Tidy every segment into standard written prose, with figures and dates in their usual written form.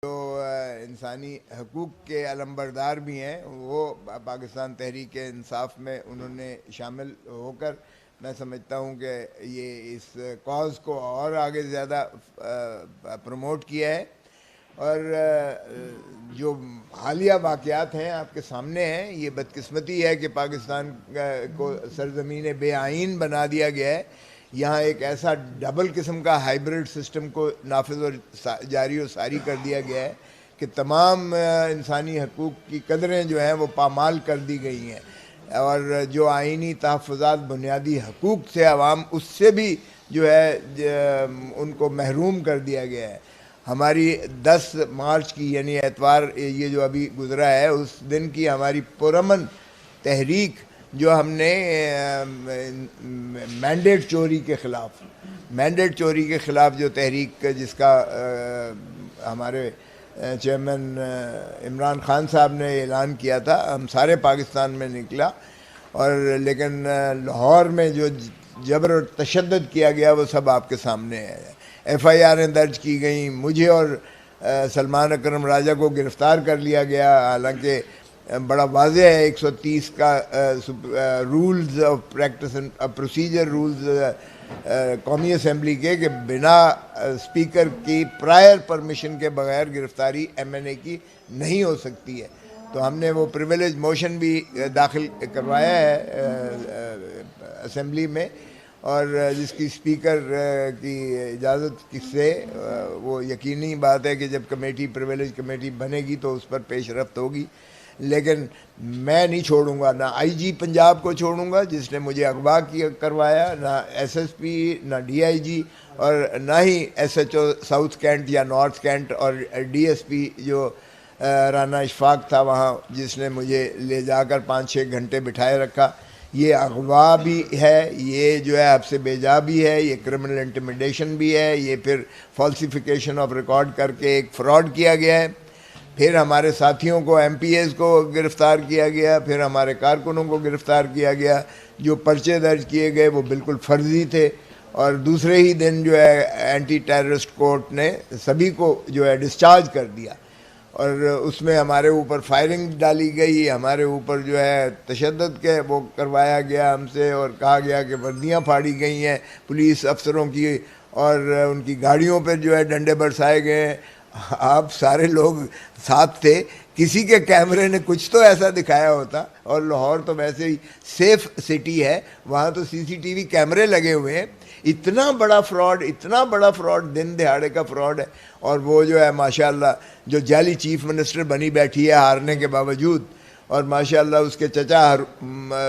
جو انسانی حقوق کے علمبردار بھی ہیں وہ پاکستان تحریک انصاف میں انہوں نے شامل ہو کر میں سمجھتا ہوں کہ یہ اس کاز کو اور آگے زیادہ پروموٹ کیا ہے. اور جو حالیہ واقعات ہیں آپ کے سامنے ہیں. یہ بدقسمتی ہے کہ پاکستان کو سرزمین بے آئین بنا دیا گیا ہے. یہاں ایک ایسا ڈبل قسم کا ہائیبرڈ سسٹم کو نافذ اور جاری و ساری کر دیا گیا ہے کہ تمام انسانی حقوق کی قدریں جو ہیں وہ پامال کر دی گئی ہیں, اور جو آئینی تحفظات بنیادی حقوق سے عوام اس سے بھی جو ہے ان کو محروم کر دیا گیا ہے. ہماری 10 مارچ کی یعنی اتوار یہ جو ابھی گزرا ہے اس دن کی ہماری پرامن تحریک جو ہم نے مینڈیٹ چوری کے خلاف جو تحریک جس کا ہمارے چیئرمین عمران خان صاحب نے اعلان کیا تھا, ہم سارے پاکستان میں نکلا. اور لیکن لاہور میں جو جبر اور تشدد کیا گیا وہ سب آپ کے سامنے ہے. ایف آئی آریں درج کی گئیں, مجھے اور سلمان اکرم راجہ کو گرفتار کر لیا گیا, حالانکہ بڑا واضح ہے 130 کا rules of practice and procedure rules قومی اسمبلی کے کہ بنا اسپیکر کی پرائر پرمیشن کے بغیر گرفتاری ایم این اے کی نہیں ہو سکتی ہے. تو ہم نے وہ پریویلیج موشن بھی داخل کروایا ہے اسمبلی میں, اور جس کی اسپیکر کی اجازت سے وہ یقینی بات ہے کہ جب کمیٹی پریویلیج کمیٹی بنے گی تو اس پر پیش رفت ہوگی. لیکن میں نہیں چھوڑوں گا, نہ آئی جی پنجاب کو چھوڑوں گا جس نے مجھے اغوا کروایا, نہ ایس ایس پی, نہ ڈی آئی جی, اور نہ ہی S H O south cantt یا نارتھ کینٹ, اور ڈی ایس پی جو رانا اشفاق تھا وہاں جس نے مجھے لے جا کر 5-6 گھنٹے بٹھائے رکھا. یہ اغوا بھی ہے, یہ جو ہے حب سے بیجا بھی ہے, یہ کرمنل انٹیمیڈیشن بھی ہے, یہ پھر فالسیفیکیشن آف ریکارڈ کر کے ایک فراڈ کیا گیا ہے. پھر ہمارے ساتھیوں کو ایم پی ایز کو گرفتار کیا گیا, پھر ہمارے کارکنوں کو گرفتار کیا گیا. جو پرچے درج کیے گئے وہ بالکل فرضی تھے, اور دوسرے ہی دن جو ہے اینٹی ٹیررسٹ کورٹ نے سبھی کو جو ہے ڈسچارج کر دیا, اور اس میں ہمارے اوپر فائرنگ ڈالی گئی, ہمارے اوپر جو ہے تشدد کے وہ کروایا گیا ہم سے, اور کہا گیا کہ وردیاں پھاڑی گئی ہیں پولیس افسروں کی, اور ان کی گاڑیوں پہ جو ہے ڈنڈے برسائے گئے ہیں. آپ سارے لوگ ساتھ تھے, کسی کے کیمرے نے کچھ تو ایسا دکھایا ہوتا, اور لاہور تو ویسے ہی سیف سٹی ہے, وہاں تو سی سی ٹی وی کیمرے لگے ہوئے ہیں. اتنا بڑا فراڈ دن دہاڑے کا فراڈ ہے. اور وہ جو ہے ماشاءاللہ جو جعلی چیف منسٹر بنی بیٹھی ہے ہارنے کے باوجود, اور ماشاءاللہ اس کے چچا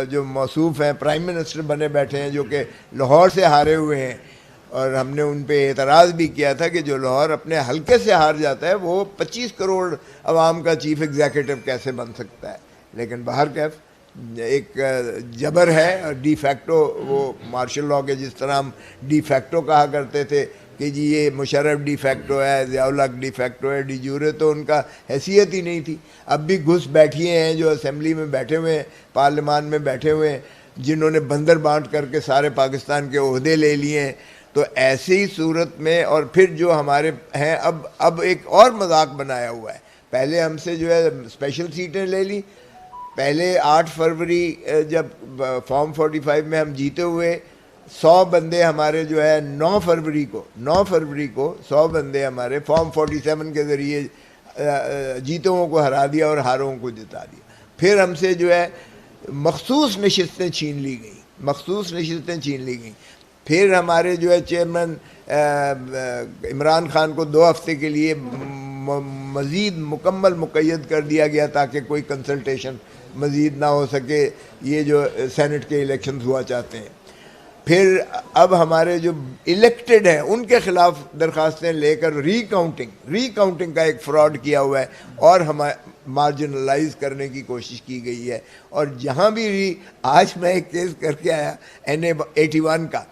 جو موصوف ہیں پرائم منسٹر بنے بیٹھے ہیں جو کہ لاہور سے ہارے ہوئے ہیں. اور ہم نے ان پہ اعتراض بھی کیا تھا کہ جو لاہور اپنے حلقے سے ہار جاتا ہے وہ 25 کروڑ عوام کا چیف ایگزیکٹو کیسے بن سکتا ہے. لیکن باہر کیف ایک جبر ہے ڈی فیکٹو, وہ مارشل لاء کے جس طرح ہم ڈی فیکٹو کہا کرتے تھے کہ جی یہ مشرف ڈی فیکٹو ہے, ضیاء الحق ڈی فیکٹو ہے, ڈی جورے تو ان کا حیثیت ہی نہیں تھی. اب بھی گھس بیٹھیے ہیں جو اسمبلی میں بیٹھے ہوئے ہیں, پارلیمان میں بیٹھے ہوئے ہیں, جنہوں نے بندر بانٹ کر کے سارے پاکستان کے عہدے لے لیے ہیں. تو ایسی صورت میں, اور پھر جو ہمارے ہیں اب ایک اور مذاق بنایا ہوا ہے. پہلے ہم سے جو ہے اسپیشل سیٹیں لے لی. پہلے 8 فروری جب فارم 45 میں ہم جیتے ہوئے 100 بندے ہمارے جو ہے 9 فروری کو 100 بندے ہمارے فارم 47 کے ذریعے جیتوں کو ہرا دیا اور ہاروں کو جتا دیا. پھر ہم سے جو ہے مخصوص نشستیں چھین لی گئیں. پھر ہمارے جو ہے چیئرمین عمران خان کو 2 ہفتے کے لیے مزید مکمل مقید کر دیا گیا تاکہ کوئی کنسلٹیشن مزید نہ ہو سکے, یہ جو سینٹ کے الیکشنز ہوا چاہتے ہیں. پھر اب ہمارے جو الیکٹڈ ہیں ان کے خلاف درخواستیں لے کر ری کاؤنٹنگ کا ایک فراڈ کیا ہوا ہے, اور مارجنلائز کرنے کی کوشش کی گئی ہے. اور جہاں بھی آج میں ایک کیس کر کے آیا NA81 کا,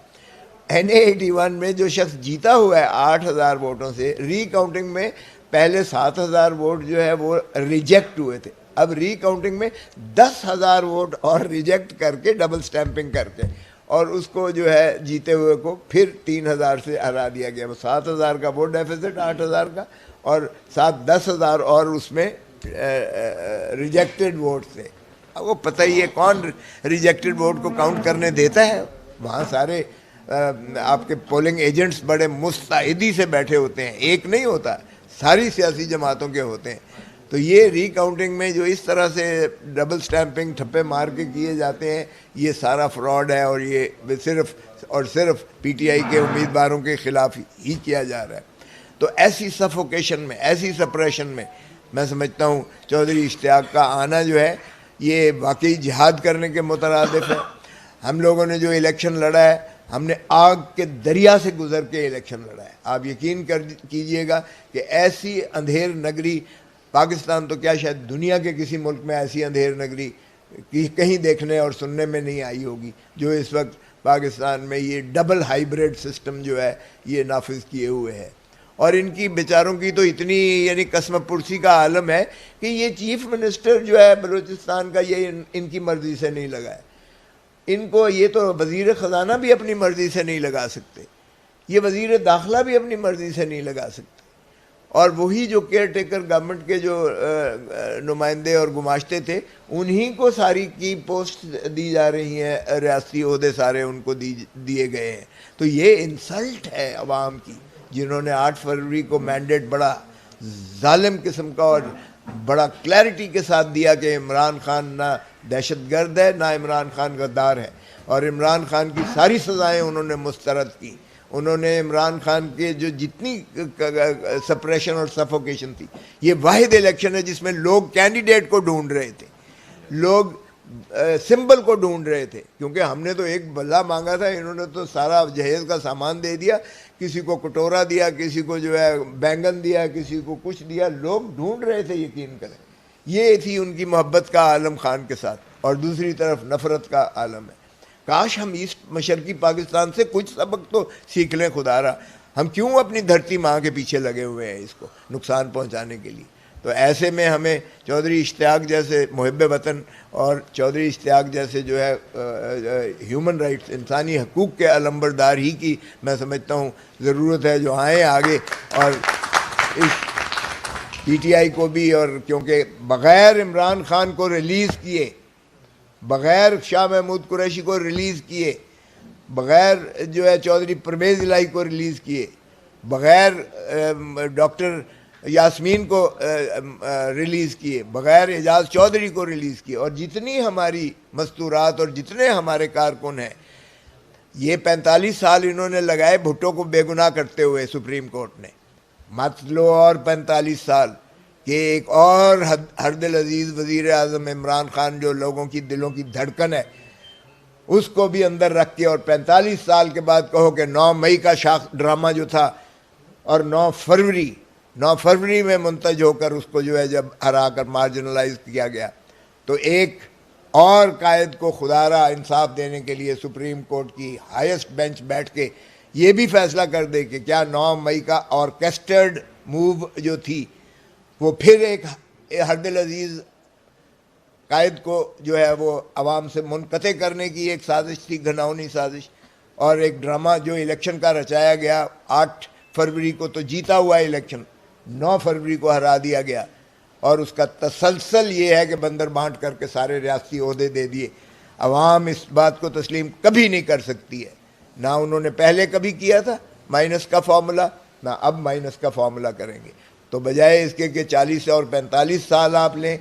NA81 میں جو شخص جیتا ہوا ہے 8,000 ووٹوں سے, ری کاؤنٹنگ میں پہلے 7,000 ووٹ جو ہے وہ ریجیکٹ ہوئے تھے. اب ری کاؤنٹنگ میں 10,000 ووٹ اور ریجیکٹ کر کے ڈبل سٹیمپنگ کر کے, اور اس کو جو ہے جیتے ہوئے کو پھر 3,000 سے ہرا دیا گیا. وہ 7,000 کا ووٹ ڈیفیسٹ 8,000 کا, اور 7-10 ہزار اور اس میں ریجیکٹڈ ووٹ تھے. اب وہ پتہ ہی ہے کون ریجیکٹڈ ووٹ کو کاؤنٹ کرنے دیتا ہے. وہاں سارے آپ کے پولنگ ایجنٹس بڑے مستعدی سے بیٹھے ہوتے ہیں, ایک نہیں ہوتا, ساری سیاسی جماعتوں کے ہوتے ہیں. تو یہ ری کاؤنٹنگ میں جو اس طرح سے ڈبل سٹیمپنگ ٹھپے مار کے کیے جاتے ہیں, یہ سارا فراڈ ہے, اور یہ صرف اور صرف پی ٹی آئی کے امیدواروں کے خلاف ہی کیا جا رہا ہے. تو ایسی سفوکیشن میں, ایسی سپریشن میں میں سمجھتا ہوں چودھری اشتیاق کا آنا جو ہے یہ واقعی جہاد کرنے کے مترادف ہے. ہم لوگوں نے جو الیکشن لڑا ہے, ہم نے آگ کے دریا سے گزر کے الیکشن لڑا ہے. آپ یقین کیجئے گا کہ ایسی اندھیر نگری, پاکستان تو کیا شاید دنیا کے کسی ملک میں ایسی اندھیر نگری کہیں دیکھنے اور سننے میں نہیں آئی ہوگی جو اس وقت پاکستان میں یہ ڈبل ہائیبریڈ سسٹم جو ہے یہ نافذ کیے ہوئے ہے. اور ان کی بیچاروں کی تو اتنی یعنی قسم پرسی کا عالم ہے کہ یہ چیف منسٹر جو ہے بلوچستان کا, یہ ان کی مرضی سے نہیں لگا ہے. ان کو یہ تو وزیر خزانہ بھی اپنی مرضی سے نہیں لگا سکتے, یہ وزیر داخلہ بھی اپنی مرضی سے نہیں لگا سکتے, اور وہی جو کیئر ٹیکر گورنمنٹ کے جو نمائندے اور گماشتے تھے انہی کو ساری کی پوسٹ دی جا رہی ہیں, ریاستی عہدے سارے ان کو دیے گئے ہیں. تو یہ انسلٹ ہے عوام کی, جنہوں نے 8 فروری کو مینڈیٹ بڑا ظالم قسم کا اور بڑا کلیئرٹی کے ساتھ دیا کہ عمران خان نہ دہشت گرد ہے نہ عمران خان غدار ہے, اور عمران خان کی ساری سزائیں انہوں نے مسترد کی. انہوں نے عمران خان کے جو جتنی سپریشن اور سفوکیشن تھی, یہ واحد الیکشن ہے جس میں لوگ کینڈیڈیٹ کو ڈھونڈ رہے تھے, لوگ سمبل کو ڈھونڈ رہے تھے, کیونکہ ہم نے تو ایک بلہ مانگا تھا, انہوں نے تو سارا جہیز کا سامان دے دیا, کسی کو کٹورا دیا, کسی کو جو ہے بینگن دیا, کسی کو کچھ دیا. لوگ ڈھونڈ رہے تھے, یقین کریں. یہ تھی ان کی محبت کا عالم خان کے ساتھ, اور دوسری طرف نفرت کا عالم ہے. کاش ہم ایسٹ مشرقی پاکستان سے کچھ سبق تو سیکھ لیں خدا را. ہم کیوں اپنی دھرتی ماں کے پیچھے لگے ہوئے ہیں اس کو نقصان پہنچانے کے لیے؟ تو ایسے میں ہمیں چودھری اشتیاق جیسے محب وطن اور چودھری اشتیاق جیسے جو ہے ہیومن رائٹس, انسانی حقوق کے علمبردار ہی کی میں سمجھتا ہوں ضرورت ہے, جو آئیں آگے اور اس پی ٹی آئی کو بھی, اور کیونکہ بغیر عمران خان کو ریلیز کیے, بغیر شاہ محمود قریشی کو ریلیز کیے, بغیر جو ہے چودھری پرویز الہی کو ریلیز کیے, بغیر ڈاکٹر یاسمین کو ریلیز کیے, بغیر اعجاز چودھری کو ریلیز کیے, اور جتنی ہماری مستورات اور جتنے ہمارے کارکن ہیں, یہ 45 سال انہوں نے لگائے بھٹو کو بے گناہ کرتے ہوئے سپریم کورٹ نے. مت لو اور 45 سال کہ ایک اور ہر دل عزیز وزیر اعظم عمران خان جو لوگوں کی دلوں کی دھڑکن ہے اس کو بھی اندر رکھ کے, اور 45 سال کے بعد کہو کہ 9 مئی کا شاخ ڈرامہ جو تھا اور 9 فروری میں منتج ہو کر اس کو جو ہے جب ہرا کر مارجنلائز کیا گیا, تو ایک اور قائد کو خدا را انصاف دینے کے لیے سپریم کورٹ کی ہائیسٹ بینچ بیٹھ کے یہ بھی فیصلہ کر دے کہ کیا 9 مئی کا آرکیسٹرڈ موو جو تھی وہ پھر ایک ہر دل عزیز قائد کو جو ہے وہ عوام سے منقطع کرنے کی ایک سازش تھی, گھناؤنی سازش, اور ایک ڈرامہ جو الیکشن کا رچایا گیا 8 فروری کو تو جیتا ہوا الیکشن 9 فروری کو ہرا دیا گیا, اور اس کا تسلسل یہ ہے کہ بندر بانٹ کر کے سارے ریاستی عہدے دے دیے. عوام اس بات کو تسلیم کبھی نہیں کر سکتی ہے, نہ انہوں نے پہلے کبھی کیا تھا مائنس کا فارمولا, نہ اب مائنس کا فارمولا کریں گے. تو بجائے اس کے کہ 40 اور 45 سال آپ لیں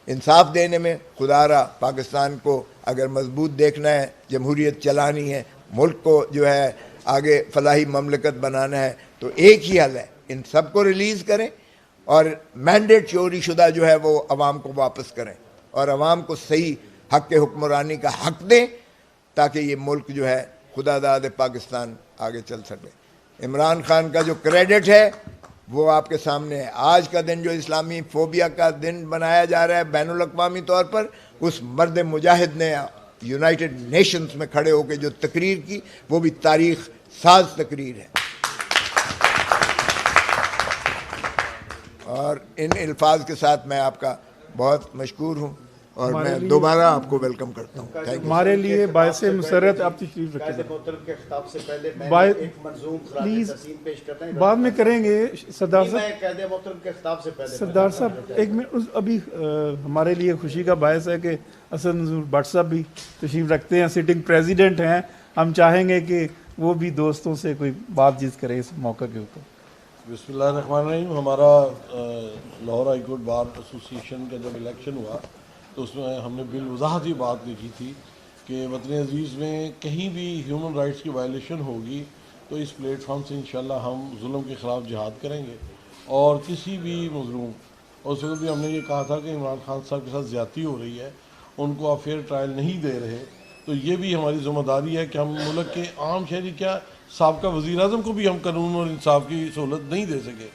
انصاف دینے میں, خدا را پاکستان کو اگر مضبوط دیکھنا ہے, جمہوریت چلانی ہے, ملک کو جو ہے آگے فلاحی مملکت بنانا ہے, تو ایک ہی حل ہے, ان سب کو ریلیز کریں اور مینڈیٹ چوری شدہ جو ہے وہ عوام کو واپس کریں, اور عوام کو صحیح حق کے حکمرانی کا حق دیں, تاکہ یہ ملک جو ہے خدا داد پاکستان آگے چل سکے. عمران خان کا جو کریڈٹ ہے وہ آپ کے سامنے ہے. آج کا دن جو اسلامی فوبیا کا دن بنایا جا رہا ہے بین الاقوامی طور پر, اس مرد مجاہد نے یونائٹڈ نیشنز میں کھڑے ہو کے جو تقریر کی وہ بھی تاریخ ساز تقریر ہے. اور ان الفاظ کے ساتھ میں آپ کا بہت مشکور ہوں, اور میں دوبارہ آپ کو ویلکم کرتا ہوں. Thank you. ہمارے لیے باعث مسرت آپ تشریف قائد رکھیں. محترم کے خطاب سے پہلے میں باعث ایک منظوم خراج پلیز تحسین پیش کرتا ہوں. بعد میں کریں گے سردار نہیں، صاحب. میں قائد محترم کے خطاب سے پہلے سردار صاحب ایک منٹ ابھی ہمارے لیے خوشی کا باعث ہے کہ اسد منظور بٹ صاحب بھی تشریف رکھتے ہیں, سٹنگ پریزیڈنٹ ہیں. ہم چاہیں گے کہ وہ بھی دوستوں سے کوئی بات چیت کرے اس موقع کے اوپر. بسم اللہ الرحمن الرحیم. ہمارا Lahore high court bar association کا جب الیکشن ہوا تو اس میں ہم نے بالوضاحت یہ بات لکھی تھی کہ وطن عزیز میں کہیں بھی ہیومن رائٹس کی وائلیشن ہوگی تو اس پلیٹ فارم سے انشاءاللہ ہم ظلم کے خلاف جہاد کریں گے, اور کسی بھی مظلوم, اور اس وقت بھی ہم نے یہ کہا تھا کہ عمران خان صاحب کے ساتھ زیادتی ہو رہی ہے, ان کو آپ فیئر ٹرائل نہیں دے رہے, تو یہ بھی ہماری ذمہ داری ہے کہ ہم ملک کے عام شہری کیا سابقہ وزیر اعظم کو بھی ہم قانون اور انصاف کی سہولت نہیں دے سکے.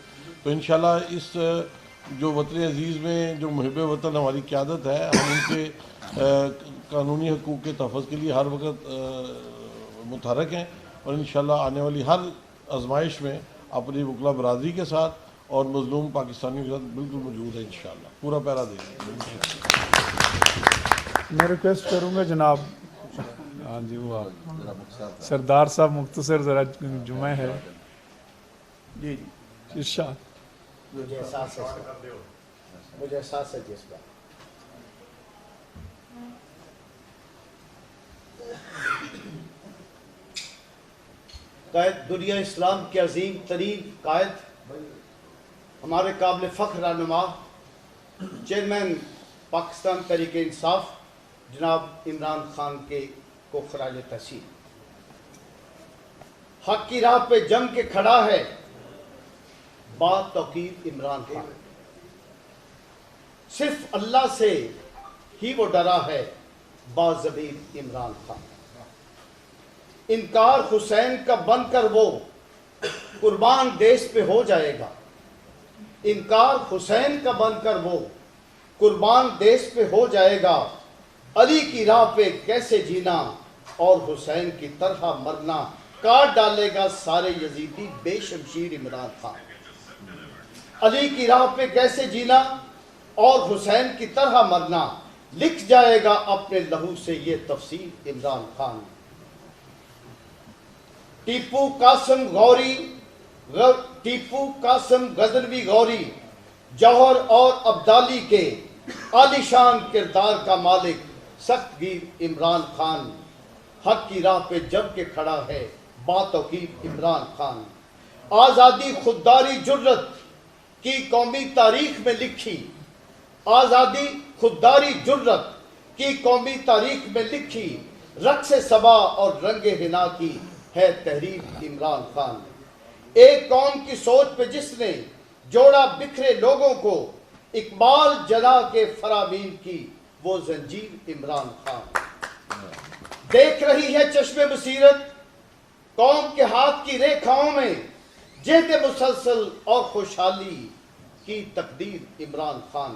تو انشاءاللہ اس جو وطن عزیز میں جو محب وطن ہماری قیادت ہے, ہم ان کے قانونی حقوق کے تحفظ کے لیے ہر وقت متحرک ہیں, اور انشاءاللہ آنے والی ہر آزمائش میں اپنی وکلا برادری کے ساتھ اور مظلوم پاکستانیوں کے ساتھ بالکل موجود ہے. انشاءاللہ پورا پیرا دیں گے. میں ریکویسٹ کروں گا جناب, ہاں جی وہ آپ سردار صاحب مختصر ذرا جمعہ ہے. جی جی ارشاد. مجھے احساس ہے جس کا قائد دنیا اسلام کے عظیم ترین قائد, ہمارے قابل فخر رہنما, چیئرمین پاکستان تحریک انصاف جناب عمران خان کو خراج تحسین. حق کی راہ پہ جم کے کھڑا ہے بات توقیر عمران خان, صرف اللہ سے ہی وہ ڈرا ہے باضمیر عمران خان. انکار حسین کا بن کر وہ قربان دیش پہ ہو جائے گا, انکار حسین کا بن کر وہ قربان دیش پہ ہو جائے گا. علی کی راہ پہ کیسے جینا اور حسین کی طرح مرنا, کاٹ ڈالے گا سارے یزیدی بے شمشیر عمران خان. علی کی راہ پہ کیسے جینا اور حسین کی طرح مرنا, لکھ جائے گا اپنے لہو سے یہ تفصیل عمران خان. ٹیپو قاسم غزنوی غوری, جوہر اور عبدالی کے عالیشان کردار کا مالک سخت گیر عمران خان. حق کی راہ پہ جم کے کھڑا ہے باتوقیر عمران خان. آزادی خودداری جرت کی قومی تاریخ میں لکھی, آزادی خودداری جرت کی قومی تاریخ میں لکھی, رقص صبا اور رنگ حنا کی ہے تحریر عمران خان. ایک قوم کی سوچ پہ جس نے جوڑا بکھرے لوگوں کو, اقبال جلا کے فرامین کی وہ زنجیر عمران خان. دیکھ رہی ہے چشم بصیرت قوم کے ہاتھ کی ریکھاؤں میں جہد مسلسل اور خوشحالی کی تقدیر عمران خان.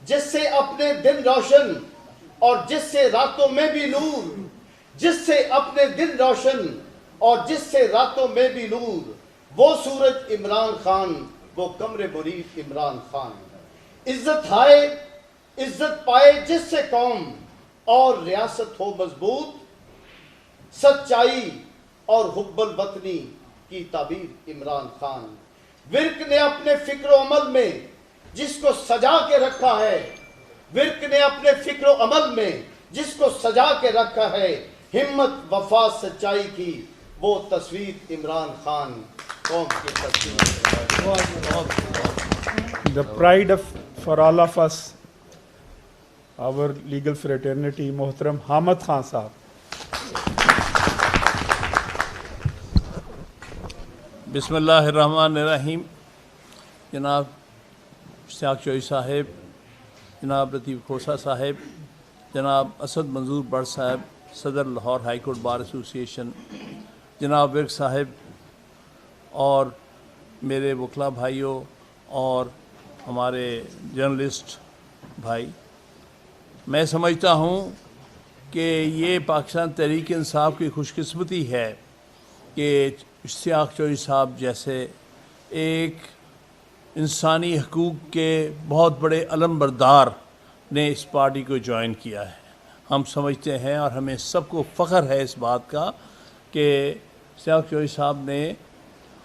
جس سے اپنے دن روشن اور جس سے راتوں میں بھی نور, جس سے اپنے دن روشن اور جس سے راتوں میں بھی نور, وہ سورج عمران خان, وہ قمر منیر عمران خان. عزت پائے جس سے قوم اور ریاست ہو مضبوط, سچائی اور حب الوطنی کی تعبیر عمران خان. ورک نے اپنے فکر و عمل میں جس کو سجا کے رکھا ہے, ورک نے اپنے فکر و عمل میں جس کو سجا کے رکھا ہے, ہمت وفا سچائی کی وہ تصویر عمران خان. قوم کی تصویر. The pride for all of us, our legal fraternity, محترم حامد خان صاحب. بسم اللہ الرحمن الرحیم. جناب اشتیاق چوئی صاحب, جناب لطیف کھوسہ صاحب, جناب اسد منظور بٹ صاحب صدر Lahore high court bar association, جناب ورک صاحب اور میرے وکلا بھائیوں اور ہمارے جرنلسٹ بھائی, میں سمجھتا ہوں کہ یہ پاکستان تحریک انصاف کی خوش قسمتی ہے کہ اشتیاق چوئی صاحب جیسے ایک انسانی حقوق کے بہت بڑے علم بردار نے اس پارٹی کو جوائن کیا ہے. ہم سمجھتے ہیں اور ہمیں سب کو فخر ہے اس بات کا کہ اشتیاق چوہدری صاحب نے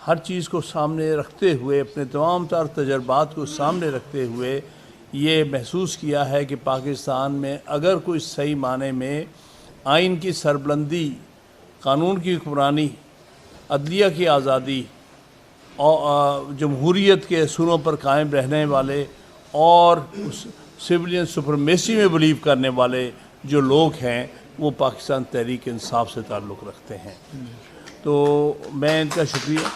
ہر چیز کو سامنے رکھتے ہوئے، اپنے تمام تر تجربات کو سامنے رکھتے ہوئے یہ محسوس کیا ہے کہ پاکستان میں اگر کوئی صحیح معنی میں آئین کی سربلندی، قانون کی حکمرانی، عدلیہ کی آزادی اور جمہوریت کے اصولوں پر قائم رہنے والے اور سویلین سپرمیسی میں بلیو کرنے والے جو لوگ ہیں وہ پاکستان تحریک انصاف سے تعلق رکھتے ہیں. تو میں ان کا شکریہ